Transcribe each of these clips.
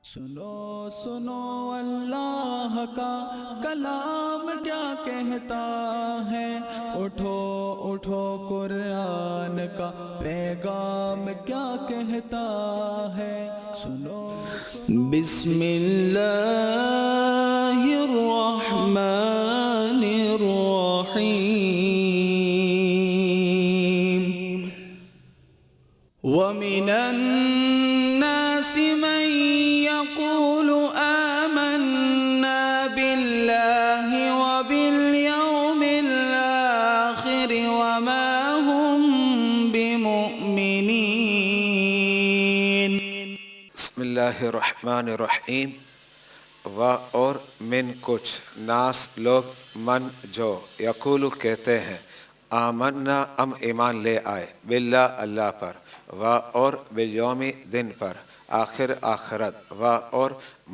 سنو سنو اللہ کا کلام کیا کہتا ہے، اٹھو اٹھو قرآن کا پیغام کیا کہتا ہے، سنو بسم اللہ الرحمن الرحیم وَمِنَ النَّاسِ مَن يَقُولُ آمَنَّا بِاللَّهِ وَبِالْيَوْمِ الْآخِرِ وَمَا هُمْ بِمُؤْمِنِينَ۔ بسم اللہ الرحمن الرحیم۔ و اور من کچھ، ناس لوگ، من جو، یقولو کہتے ہیں، آمنا ہم ایمان لے آئے، باللہ اللہ پر، و اور بالیوم دن پر، آخر آخرت، و اور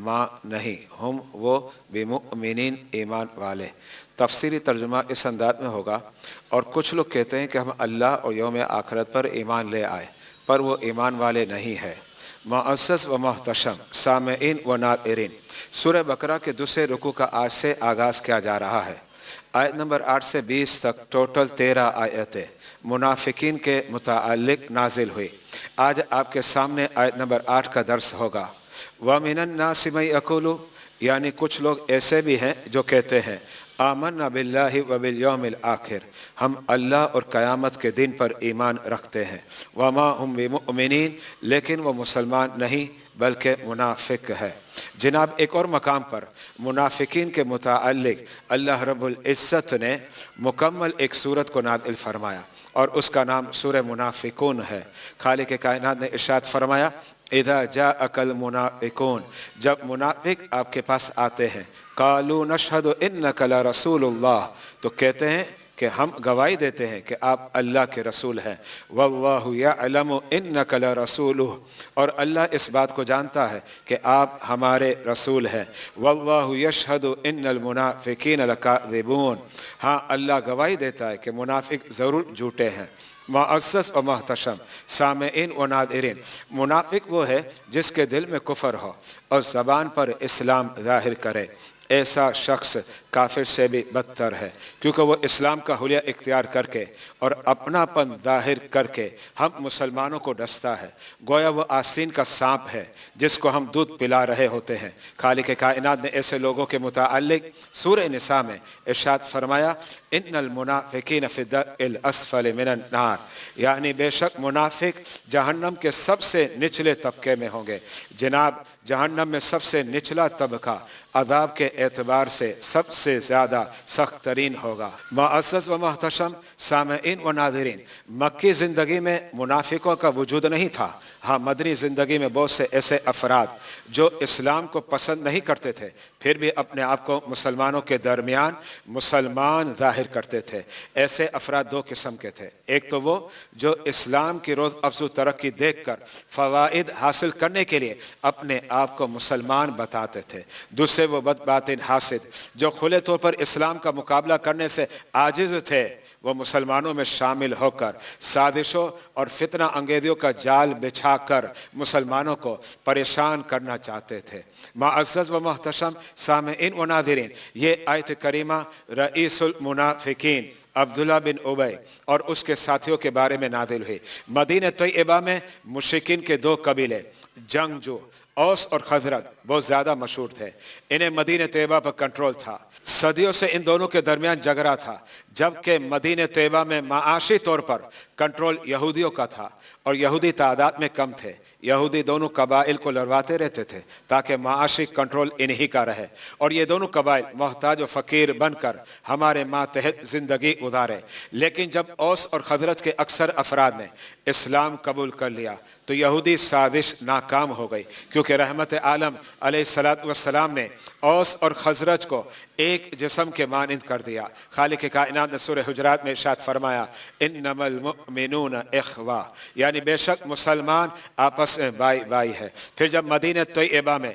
ما نہیں، ہم وہ بمؤمنین ایمان والے۔ تفسیری ترجمہ اس انداز میں ہوگا، اور کچھ لوگ کہتے ہیں کہ ہم اللہ اور یوم آخرت پر ایمان لے آئے، پر وہ ایمان والے نہیں ہے۔ معزز و محتشم سامعین و ناظرین، سورہ بقرہ کے دوسرے رکوع کا آج سے آغاز کیا جا رہا ہے۔ آیت نمبر 8 سے 20 تک ٹوٹل 13 آیتیں منافقین کے متعلق نازل ہوئی۔ آج آپ کے سامنے آیت نمبر 8 کا درس ہوگا۔ وَمِنَ النَّاسِ مَن يَقُولُ، یعنی کچھ لوگ ایسے بھی ہیں جو کہتے ہیں آمنا باللہ وبالیوم الآخر، ہم اللہ اور قیامت کے دن پر ایمان رکھتے ہیں، وما ہم بمؤمنین، لیکن وہ مسلمان نہیں بلکہ منافق ہے۔ جناب ایک اور مقام پر منافقین کے متعلق اللہ رب العزت نے مکمل ایک سورت کو نازل فرمایا، اور اس کا نام سورہ منافقون ہے۔ خالق کائنات نے ارشاد فرمایا اذا جاءک المنافقون، جب منافق آپ کے پاس آتے ہیں، قالوا نشہد انک لرسول اللہ، تو کہتے ہیں کہ ہم گواہی دیتے ہیں کہ آپ اللہ کے رسول ہیں، واللہ یعلم انک لرسولہ، اور اللہ اس بات کو جانتا ہے کہ آپ ہمارے رسول ہیں، واللہ یشہد ان المنافقین لکاذبون، ہاں اللہ گواہی دیتا ہے کہ منافق ضرور جھوٹے ہیں۔ معزز و محتشم سامعین و ناظرین، منافق وہ ہے جس کے دل میں کفر ہو اور زبان پر اسلام ظاہر کرے، ایسا شخص کافر سے بھی بدتر ہے، کیونکہ وہ اسلام کا حلیہ اختیار کر کے اور اپنا پن ظاہر کر کے ہم مسلمانوں کو ڈستا ہے، گویا وہ آستین کا سانپ ہے جس کو ہم دودھ پلا رہے ہوتے ہیں۔ خالق کائنات نے ایسے لوگوں کے متعلق سورہ نساء میں ارشاد فرمایا ان المنافقین فی الدرک الاسفل من النار، یعنی بے شک منافق جہنم کے سب سے نچلے طبقے میں ہوں گے۔ جناب جہنم میں سب سے نچلا طبقہ عذاب کے اعتبار سے سب سے زیادہ سخت ترین ہوگا۔ معزز و محتشم سامعین و ناظرین، مکی زندگی میں منافقوں کا وجود نہیں تھا، ہاں مدنی زندگی میں بہت سے ایسے افراد جو اسلام کو پسند نہیں کرتے تھے پھر بھی اپنے آپ کو مسلمانوں کے درمیان مسلمان ظاہر کرتے تھے۔ ایسے افراد دو قسم کے تھے، ایک تو وہ جو اسلام کی روز افزوں ترقی دیکھ کر فوائد حاصل کرنے کے لیے اپنے آپ کو مسلمان بتاتے تھے، دوسرے وہ بدباطن حاسد جو کھلے طور پر اسلام کا مقابلہ کرنے سے عاجز تھے، وہ مسلمانوں میں شامل ہو کر سازشوں اور فتنہ انگیزیوں کا جال بچھا کر مسلمانوں کو پریشان کرنا چاہتے تھے۔ معزز و محتشم سامعین و ناظرین، یہ آیت کریمہ رئیس المنافقین عبداللہ بن ابی اور اس کے ساتھیوں کے بارے میں نازل ہوئی۔ مدینہ طیبہ میں مشرکین کے دو قبیلے جنگجو اوس اور خزرج بہت زیادہ مشہور تھے، انہیں مدینہ طیبہ پر کنٹرول تھا، صدیوں سے ان دونوں کے درمیان جھگڑا تھا، جبکہ مدینہ طیبہ میں معاشی طور پر کنٹرول یہودیوں کا تھا اور یہودی تعداد میں کم تھے۔ یہودی دونوں قبائل کو لڑواتے رہتے تھے تاکہ معاشی کنٹرول انہی کا رہے، اور یہ دونوں قبائل محتاج و فقیر بن کر ہمارے ماتحت زندگی گزارے۔ لیکن جب اوس اور خزرج کے اکثر افراد نے اسلام قبول کر لیا تو یہودی سازش ناکام ہو گئی، کیونکہ رحمت عالم علیہ السلام نے اوس اور خزرج کو ایک جسم کے مانند کر دیا۔ خالق کائنات نے سورہ حجرات میں ارشاد فرمایا انما المؤمنون اخوہ، یعنی بے شک مسلمان آپس میں بائی بائی ہے۔ پھر جب مدینہ طیبہ میں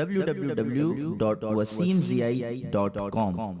www.wasimziai.com।